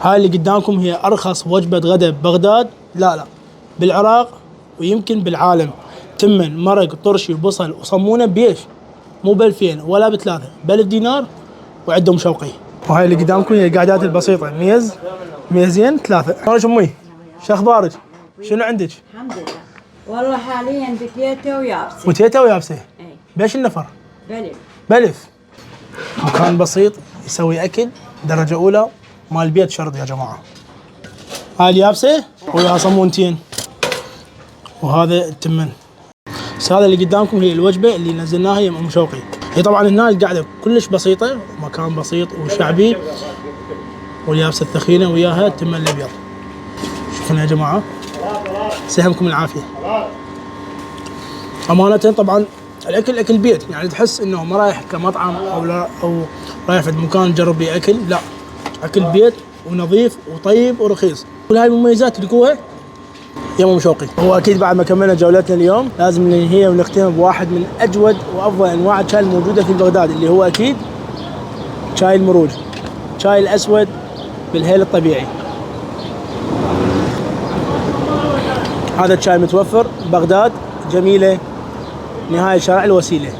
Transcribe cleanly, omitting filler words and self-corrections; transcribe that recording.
هاي اللي قدامكم هي ارخص وجبه غداء ببغداد، لا بالعراق ويمكن بالعالم. تمن مرق طرشي وبصل وصمونه بيش، مو ب2000 ولا ب3 ب1000 دينار، وعندهم شوقي. وهاي اللي قدامكم هي القعدات البسيطه، ميز ميزين 3. شلونك امي؟ شو اخبارك؟ شنو عندك؟ الحمد لله. والله حاليا بكيته ويابسه. متيته ويابسه؟ اي. بيش النفر؟ بلف. مكان بسيط يسوي اكل درجه اولى، مال بيت شرط يا جماعه. هاي اليابسه ويا صمونتين، وهذا التمن. بس هذا اللي قدامكم هي الوجبه اللي نزلناها يم ام شوقي. هي طبعا هنا القعده كلش بسيطه، ومكان بسيط وشعبي، واليابسه الثخينه وياها التمن الابيض. شوفنا يا جماعه، سهمكم العافيه. امانه طبعا الاكل اكل بيت، يعني تحس انه ما رايح كمطعم او رايح في مكان تجرب لي اكل، لا، اكل بيت ونظيف وطيب ورخيص. كل هاي المميزات تلقوها يا ام شوقي. هو اكيد بعد ما كملنا جولتنا اليوم لازم ننهيها ونختم بواحد من اجود وافضل انواع الشاي الموجوده في بغداد، اللي هو اكيد شاي المروج، شاي الاسود بالهيل الطبيعي. هذا الشاي متوفر ببغداد جميله، نهاية شارع الوسيلة.